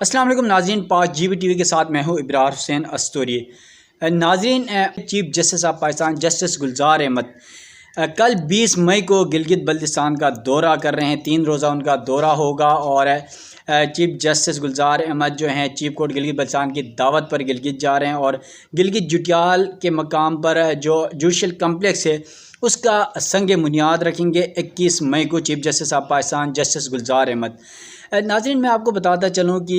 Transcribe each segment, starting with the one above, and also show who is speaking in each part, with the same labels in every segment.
Speaker 1: अस्सलाम वालेकुम नाज़रीन, पाक GB TV के साथ मैं हूँ इब्रार हुसैन अस्तूरी। नाज़रीन, chief justice of Pakistan justice Gulzar Ahmed कल 20 मई को गिलगित बल्तिस्तान का दौरा कर रहे हैं। 3 रोज़ा उनका दौरा होगा और चीफ जस्टिस गुलजार अहमद जो हैं चीफ कोर्ट गिलगित बल्तिस्तान की दावत पर गिलगित जा रहे हैं और गिलगित जुटियाल के मकाम पर जो जुडिशल कम्प्लेक्स है उसका संग बुनियाद रखेंगे 21 मई को chief justice of Pakistan justice Gulzar Ahmed. नाज़रीन, मैं आपको बताता चलूँ कि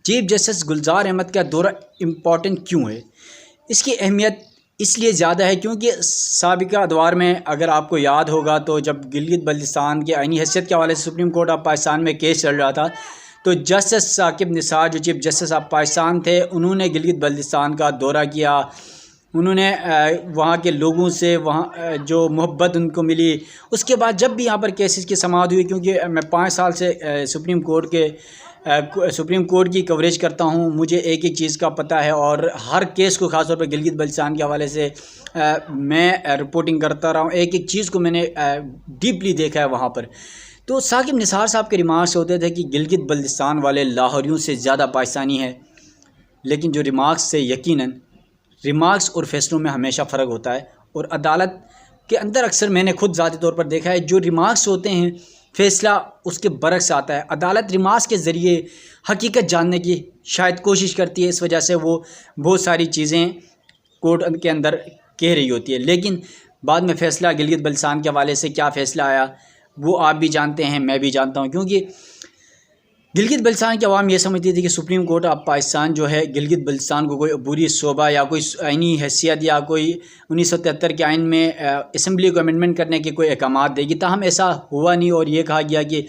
Speaker 1: चीफ जस्टिस गुलजार अहमद का दौरा इम्पॉर्टेंट क्यों है। इसकी अहमियत इसलिए ज़्यादा है क्योंकि साबिका अदवार में अगर आपको याद होगा तो जब गिलगित बल्तिस्तान के आईनी हैसियत के हवाले से सुप्रीम कोर्ट ऑफ पाकिस्तान में केस चल रहा था तो जस्टिस साकिब निसार जो चीफ जस्टिस ऑफ पाकिस्तान थे उन्होंने गिलगित बल्तिस्तान का दौरा किया। उन्होंने वहाँ के लोगों से वहाँ जो मोहब्बत उनको मिली, उसके बाद जब भी यहाँ पर केसेस की समाअत हुई, क्योंकि मैं 5 साल से सुप्रीम कोर्ट की कवरेज करता हूँ, मुझे एक एक चीज़ का पता है और हर केस को ख़ास तौर पर गिलगित बल्तिस्तान के हवाले से मैं रिपोर्टिंग करता रहा हूँ। एक एक चीज़ को मैंने डीपली देखा है वहाँ पर। तो साकिब निसार साहब के रिमार्क्स होते थे कि गिलगित बल्तिस्तान वाले लाहौरियों से ज़्यादा पाकिस्तानी है, लेकिन जो रिमार्क्स से यकीनन रिमार्क्स और फैसलों में हमेशा फ़र्क होता है और अदालत के अंदर अक्सर मैंने खुद ज़ाती तौर पर देखा है जो रिमार्क्स होते हैं फ़ैसला उसके बरक्स आता है। अदालत रिमार्क्स के ज़रिए हकीकत जानने की शायद कोशिश करती है, इस वजह से वो बहुत सारी चीज़ें कोर्ट के अंदर कह रही होती है, लेकिन बाद में फ़ैसला गिलगित बल्तिस्तान के हवाले से क्या फ़ैसला आया वो आप भी जानते हैं, मैं भी जानता हूँ। क्योंकि गिलगित बल्तिस्तान की आवाम ये समझती थी कि सुप्रीम कोर्ट ऑफ पाकिस्तान जो है गिलगित बल्तिस्तान को कोई अबूरी शोबा या कोई आइनी हैसियत या कोई 1973 के आइन में असम्बली को अमेंडमेंट करने के कोई अहकाम देगी। ताहम ऐसा हुआ नहीं और ये कहा गया कि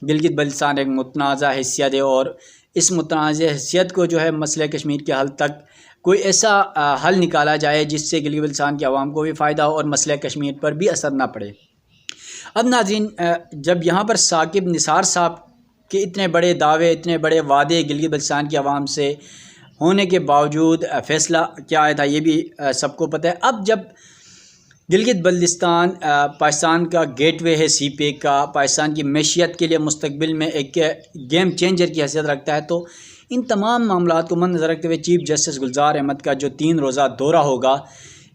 Speaker 1: गिलगित बल्तिस्तान एक मुतनाज़ा हैसियत है और इस मुतनाज़ा हैसियत को जो है मसले कश्मीर के हल तक कोई ऐसा हल निकाला जाए जिससे गिलगित बल्तिस्तान की आवाम को भी फ़ायदा हो और मसले कश्मीर पर भी असर ना पड़े। अब नाज़रीन, जब यहाँ पर साकिब निसार साहब कि इतने बड़े दावे, इतने बड़े वादे गिलगित बल्तिस्तान की आवाम से होने के बावजूद फ़ैसला क्या आया था ये भी सबको पता है। अब जब गिलगित बल्तिस्तान पाकिस्तान का गेटवे है CPEC का, पाकिस्तान की मैशियत के लिए मुस्तकबिल में एक गेम चेंजर की हैसियत रखता है, तो इन तमाम मामलात को मद्देनज़र रखते हुए चीफ जस्टिस गुलजार अहमद का जो 3 रोज़ा दौरा होगा,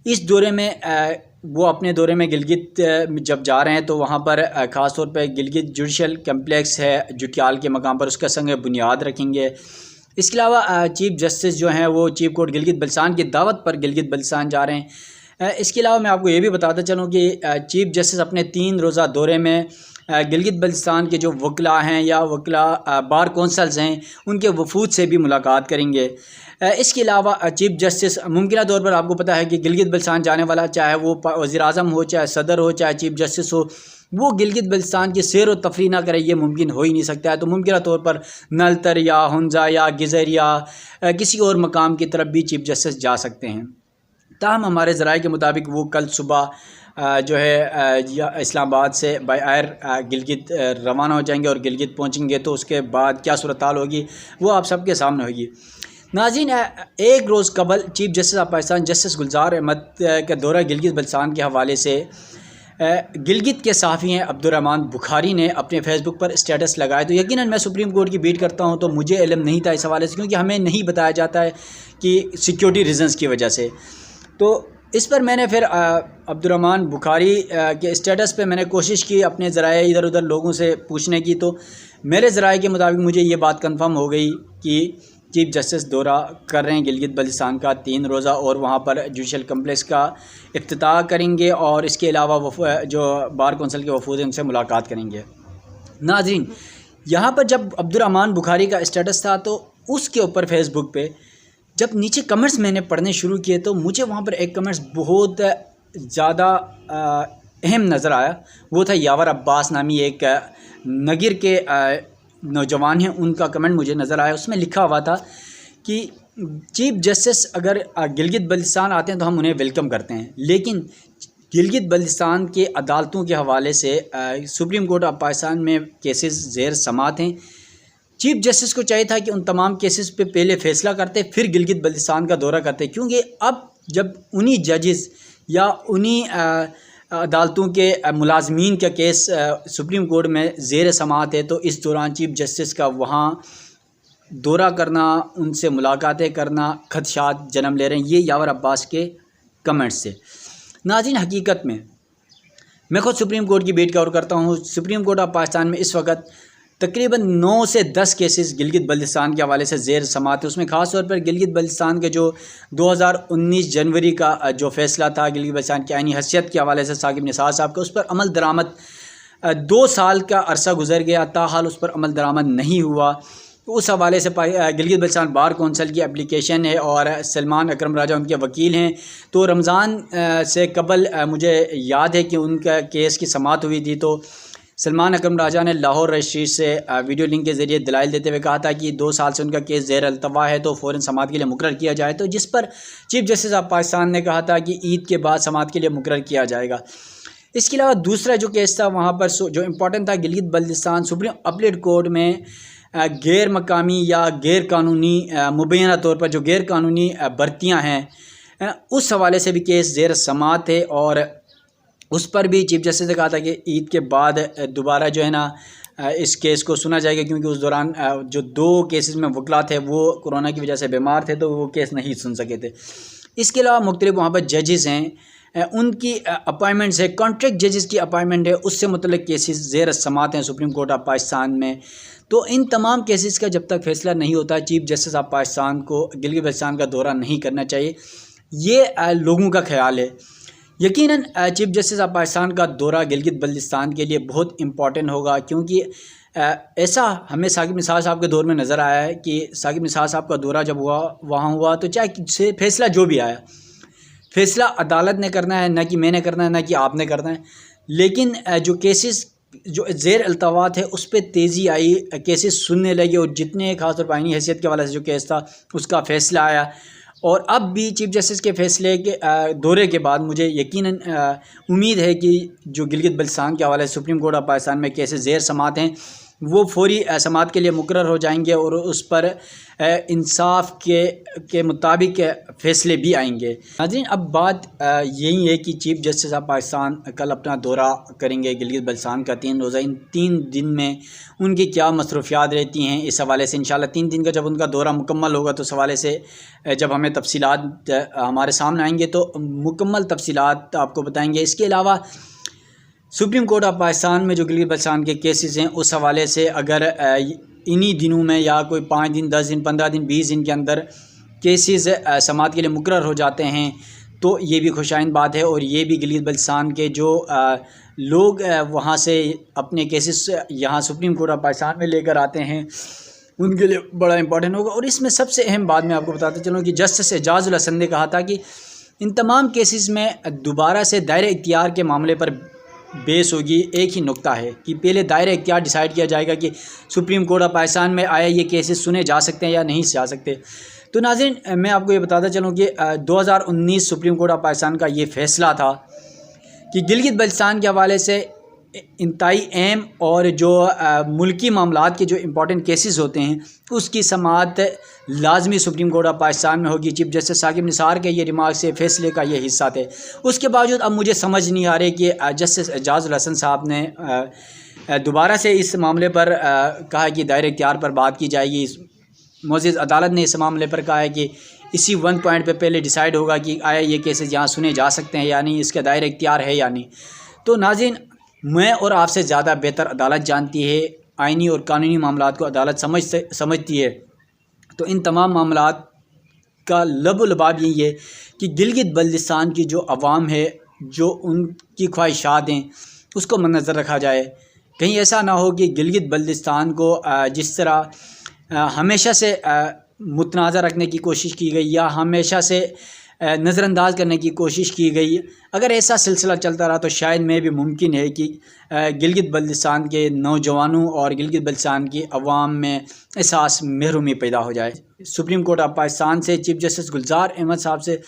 Speaker 1: इस दौरे में वो अपने दौरे में गिलगित जब जा रहे हैं तो वहाँ पर ख़ास तौर पर गिलगित जुडिशल कम्प्लेक्स है जुटियाल के मकाम पर, उसका संग बुनियाद रखेंगे। इसके अलावा चीफ जस्टिस जो हैं वो चीफ कोर्ट गिलगित बल्तिस्तान की दावत पर गिलगित बल्तिस्तान जा रहे हैं। इसके अलावा मैं आपको ये भी बताता चलूँ कि चीफ जस्टिस अपने 3 रोज़ा दौरे में गिलगित बल्तिस्तान के जो वकला हैं या वकला बार कौंसल्स हैं उनके वफूद से भी मुलाकात करेंगे। इसके अलावा चीफ जस्टिस मुमकिन तौर पर आपको पता है कि गिलगित बल्तिस्तान जाने वाला, चाहे वो वज़ीर-ए-आज़म हो, चाहे सदर हो, चाहे चीफ जस्टिस हो, वो गिलगित बल्तिस्तान की सैर व तफरी ना करे, ये मुमकिन हो ही नहीं सकता है। तो मुमकिन तौर पर नलतर या हुंजा या गिज़र या किसी और मकाम की तरफ भी चीफ जस्टिस जा सकते हैं। ताहम हमारे ज़राए के मुताबिक वो कल सुबह जो है या इस्लामाबाद से बाय एयर गिलगित रवाना हो जाएंगे और गिलगित पहुंचेंगे, तो उसके बाद क्या सूरत हाल होगी वो आप सबके सामने होगी। नाज़रीन, एक रोज़ कबल chief justice of Pakistan justice Gulzar Ahmed का दौरा गिलगित बल्तिस्तान के हवाले से गिलगित के सहाफ़ी हैं अब्दुर्रहमान बुखारी ने अपने फेसबुक पर स्टेटस लगाए। तो यकीनन मैं सुप्रीम कोर्ट की बीट करता हूं तो मुझे इल्म नहीं था इस हवाले से, क्योंकि हमें नहीं बताया जाता है कि सिक्योरिटी रीज़न्स की वजह से। तो इस पर मैंने फिर अब्दुर्रहमान बुखारी के स्टेटस पे मैंने कोशिश की अपने ज़राए इधर उधर लोगों से पूछने की, तो मेरे ज़राए के मुताबिक मुझे ये बात कंफर्म हो गई कि चीफ जस्टिस दौरा कर रहे हैं गिलगित बल्तिस्तान का 3 रोज़ा और वहाँ पर जुडिशल कम्प्लेक्स का इफ्तिताह करेंगे और इसके अलावा जो बार कौंसिल के वफूद हैं उनसे मुलाकात करेंगे। नाज़रीन, यहाँ पर जब अब्दुर्रहमान बुखारी का स्टेटस था तो उसके ऊपर फेसबुक पे जब नीचे कमेंट्स मैंने पढ़ने शुरू किए तो मुझे वहाँ पर एक कमेंट्स बहुत ज़्यादा अहम नज़र आया। वो था यावर अब्बास नामी एक नगिर के नौजवान हैं, उनका कमेंट मुझे नज़र आया। उसमें लिखा हुआ था कि चीफ जस्टिस अगर गिलगित बल्तिस्तान आते हैं तो हम उन्हें वेलकम करते हैं, लेकिन गिलगित बल्तिस्तान के अदालतों के हवाले से सुप्रीम कोर्ट ऑफ पाकिस्तान में केसेस ज़ेर समाअत हैं। चीफ जस्टिस को चाहिए था कि उन तमाम केसेस पे पहले फ़ैसला करते फिर गिलगित बल्तिस्तान का दौरा करते, क्योंकि अब जब उन्हीं जजेस या उन्हीं अदालतों के मुलाजमीन का केस सुप्रीम कोर्ट में ज़ेर समाअत है, तो इस दौरान चीफ जस्टिस का वहाँ दौरा करना, उनसे मुलाकातें करना खदशात जन्म ले रहे हैं। ये यावर अब्बास के कमेंट्स से। नाज़रीन, हकीकत में मैं खुद सुप्रीम कोर्ट की वेट कवर करता हूँ। सुप्रीम कोर्ट ऑफ पाकिस्तान में इस वक्त तकरीबन 9 से 10 केसेस गिलगित बल्तिस्तान के हवाले से ज़ेर समाअत है। उसमें ख़ास तौर पर गिलगित बल्तिस्तान के जो 2019 जनवरी का जो फ़ैसला था गिलगित बल्तिस्तान की आइनी हैसियत के हवाले से साकिब निसार साहब का, उस पर अमल दरामद 2 साल का अरसा गुजर गया, ताहाल उस पर अमल दरामद नहीं हुआ। तो उस हवाले से गिलगित बल्तिस्तान बार कौंसिल की एप्लीकेशन है और सलमान अकरम राजा उनके वकील हैं। तो रमज़ान से कबल मुझे याद है कि उनका केस की समाअत हुई थी। तो सलमान अकरम राजा ने लाहौर रजिस्ट्री से वीडियो लिंक के ज़रिए दलाइल देते हुए कहा था कि 2 साल से उनका केस ज़ेर अल्तवा है, तो फ़ौरन समाअत के लिए मुकर्रर किया जाए। तो जिस पर चीफ जस्टिस ऑफ पाकिस्तान ने कहा था कि ईद के बाद समाअत के लिए मुकर्रर किया जाएगा। इसके अलावा दूसरा जो केस था वहाँ पर जो इम्पोर्टेंट था, Gilgit Baltistan supreme appellate court में गैर मकामी या गैर कानूनी मुबैना तौर पर जो गैर कानूनी भर्तियाँ हैं उस हवाले से भी केस ज़ेर समाअत है। और उस पर भी चीफ जस्टिस ने कहा था कि ईद के बाद दोबारा जो है ना इस केस को सुना जाएगा, क्योंकि उस दौरान जो 2 केसेस में वकला थे वो कोरोना की वजह से बीमार थे, तो वो केस नहीं सुन सके थे। इसके अलावा मुख्तलिफ वहाँ पर जजेस हैं, उनकी अपॉइंटमेंट्स है, कॉन्ट्रैक्ट जजेस की अपॉइंटमेंट है, उससे मुतल्लिक़ केसेस ज़ेर समाअत हैं सुप्रीम कोर्ट ऑफ पाकिस्तान में। तो इन तमाम केसेस का जब तक फैसला नहीं होता, चीफ जस्टिस ऑफ पाकिस्तान को गिलगित बल्तिस्तान का दौरा नहीं करना चाहिए, ये लोगों का ख्याल है। यकीनन चीफ जस्टिस ऑफ पाकिस्तान का दौरा गिलगित बल्तिस्तान के लिए बहुत इम्पॉर्टेंट होगा, क्योंकि ऐसा हमें साकिब निसार साहब के दौर में नज़र आया है कि साकिब निसार साहब का दौरा जब वहाँ हुआ तो चाहे फैसला जो भी आया, फ़ैसला अदालत ने करना है, ना कि मैंने करना है, ना कि आपने करना है। लेकिन जो केसेस जो ज़ेर अल्तवात है उस पर तेज़ी आई, केसेस सुनने लगे और जितने खास तौर पर आइनी हैसियत के हवाले से जो केस था उसका फ़ैसला आया। और अब भी चीफ जस्टिस के फ़ैसले के दौरे के बाद मुझे यकीनन उम्मीद है कि जो गिलगित बल्तिस्तान के हवाले से सुप्रीम कोर्ट ऑफ पाकिस्तान में केसेस ज़ेर समाअत हैं वो फौरी समाअत के लिए मुकर्रर हो जाएंगे और उस पर इंसाफ के मुताबिक फ़ैसले भी आएंगे। नाज़रीन, अब बात यही है कि चीफ जस्टिस ऑफ पाकिस्तान कल अपना दौरा करेंगे गिलगित बल्तिस्तान का 3 रोज़ा। इन 3 दिन में उनकी क्या मसरूफियात रहती हैं, इस हवाले से इंशाल्लाह 3 दिन का जब उनका दौरा मुकम्मल होगा तो उस हवाले से जब हमें तफसीलात हमारे सामने आएंगे तो मुकम्मल तफसीलात आपको बताएंगे। इसके अलावा सुप्रीम कोर्ट ऑफ पाकिस्तान में जो गिलगित बल्तिस्तान के केसेस हैं उस हवाले से अगर इन्हीं दिनों में या कोई 5 दिन, 10 दिन, 15 दिन, 20 दिन के अंदर केसेस समाअत के लिए मुकर्रर हो जाते हैं तो ये भी खुशाइन बात है। और ये भी गिलगित बल्तिस्तान के जो लोग वहाँ से अपने केसेस यहाँ सुप्रीम कोर्ट ऑफ पाकिस्तान में लेकर आते हैं उनके लिए बड़ा इंपॉर्टेंट होगा। और इसमें सबसे अहम बात मैं आपको बताता चलूँ कि जस्टिस एजाजुल हसन ने कहा था कि इन तमाम केसेस में दोबारा से दायरे इख्तियार के मामले पर बेस होगी। एक ही नुक्ता है कि पहले दायरा इख्तियार डिसाइड किया जाएगा कि सुप्रीम कोर्ट ऑफ पाकिस्तान में आया ये केसेस सुने जा सकते हैं या नहीं जा सकते। तो नाज़रीन, मैं आपको ये बताता चलूँ कि 2019 सुप्रीम कोर्ट ऑफ पाकिस्तान का ये फ़ैसला था कि गिलगित बल्तिस्तान के हवाले से इंतहाई अहम और जो मुल्की मामलात के जो इम्पोर्टेंट केसेस होते हैं उसकी समाअत लाजमी सुप्रीम कोर्ट ऑफ पाकिस्तान में होगी। चीफ जस्टिस साकिब निसार के ये रिमार्क से फ़ैसले का ये हिस्सा थे। उसके बावजूद अब मुझे समझ नहीं आ रही कि जस्टिस एजाजुल हसन साहब ने दोबारा से इस मामले पर कहा कि दायरे इख्तियार पर बात की जाएगी। मोअज़्ज़िज़ अदालत ने इस मामले पर कहा है कि इसी 1 पॉइंट पे पहले डिसाइड होगा कि आया ये केसेस यहाँ सुने जा सकते हैं या नहीं, इसका दायरा इख्तियार है या नहीं। तो नाज़रीन, मैं और आपसे ज़्यादा बेहतर अदालत जानती है, आइनी और कानूनी मामलात को अदालत समझती है। तो इन तमाम मामलात का लबो-लबाब यही है कि गिलगित बल्तिस्तान की जो अवाम है, जो उनकी ख्वाहिशात हैं उसको मद्देनज़र रखा जाए। कहीं ऐसा ना हो कि गिलगित बल्तिस्तान को जिस तरह हमेशा से मुतनाज़ा रखने की कोशिश की गई या हमेशा से नज़रअंदाज करने की कोशिश की गई, अगर ऐसा सिलसिला चलता रहा तो शायद में भी मुमकिन है कि गिलगित बल्तिस्तान के नौजवानों और गिलगित बल्तिस्तान की अवाम में एहसास महरूमी पैदा हो जाए। सुप्रीम कोर्ट ऑफ पाकिस्तान से चीफ जस्टिस गुलजार अहमद साहब से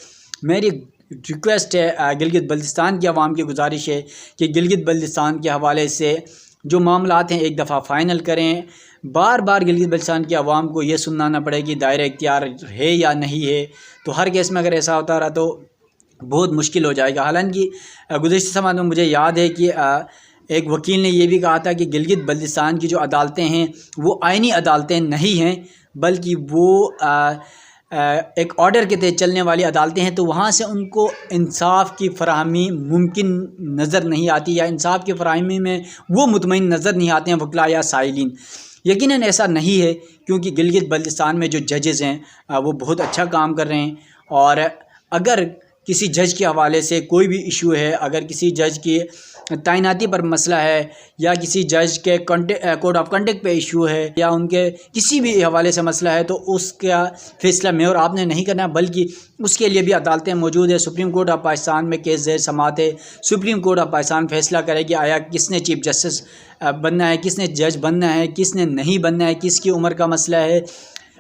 Speaker 1: मेरी रिक्वेस्ट है, गिलगित बल्तिस्तान की अवाम की गुजारिश है कि गिलगित बल्तिस्तान के हवाले से जो मामलात हैं एक दफ़ा फ़ाइनल करें। बार बार गिलगित बल्तिस्तान की आवाम को ये सुनना ना पड़े कि दायरा इख्तियार है या नहीं है। तो हर केस में अगर ऐसा होता रहा तो बहुत मुश्किल हो जाएगा। हालांकि गुज़िश्ता समात में मुझे याद है कि एक वकील ने यह भी कहा था कि गिलगित बल्तिस्तान की जो अदालतें हैं वो आइनी अदालतें नहीं हैं, बल्कि वो एक ऑर्डर के तहत चलने वाली अदालतें हैं, तो वहाँ से उनको इंसाफ की फराहमी मुमकिन नज़र नहीं आती, या इंसाफ की फराहमी में वो मुतमईन नज़र नहीं आते हैं वकला या साइलिन। यकीनन ऐसा नहीं है, क्योंकि गिलगित बल्तिस्तान में जो जजेज़ हैं वो बहुत अच्छा काम कर रहे हैं। और अगर किसी जज के हवाले से कोई भी इशू है, अगर किसी जज की तैनाती पर मसला है, या किसी जज के कोड ऑफ कंडक्ट पे इशू है, या उनके किसी भी हवाले से मसला है, तो उसका फ़ैसला मैं और आपने नहीं करना, बल्कि उसके लिए भी अदालतें मौजूद है। सुप्रीम कोर्ट ऑफ पाकिस्तान में केस ज़ेर समाअत है। सुप्रीम कोर्ट ऑफ पाकिस्तान फ़ैसला करेगी आया किसने चीफ जस्टिस बनना है, किसने जज बनना है, किसने नहीं बनना है, किसकी उम्र का मसला है,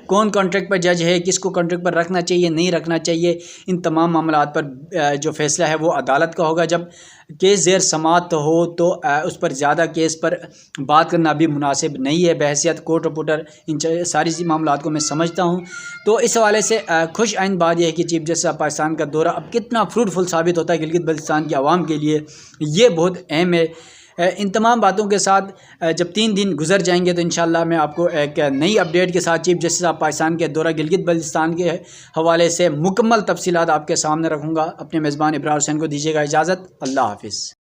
Speaker 1: कौन कॉन्ट्रैक्ट पर जज है, किसको कॉन्ट्रैक्ट पर रखना चाहिए, नहीं रखना चाहिए। इन तमाम मामलात पर जो फ़ैसला है वो अदालत का होगा। जब केस ज़ेर समाअत हो तो उस पर ज़्यादा केस पर बात करना भी मुनासिब नहीं है। बहैसियत कोर्ट रिपोर्टर इन सारी मामलात को मैं समझता हूँ। तो इस हवाले से खुश आइंद बात यह है कि चीफ जस्टिस ऑफ पाकिस्तान का दौरा अब कितना फ्रूटफुल साबित होता है गिलगित बल्तिस्तान की आवाम के लिए, ये बहुत अहम है। इन तमाम बातों के साथ जब 3 दिन गुजर जाएंगे तो इंशाल्लाह मैं आपको एक नई अपडेट के साथ चीफ जस्टिस ऑफ पाकिस्तान के दौरा गिलगित बल्तिस्तान के हवाले से मुकम्मल तफसीलात आपके सामने रखूँगा। अपने मेज़बान इब्रार हुसैन को दीजिएगा इजाज़त। अल्लाह हाफ़िज़।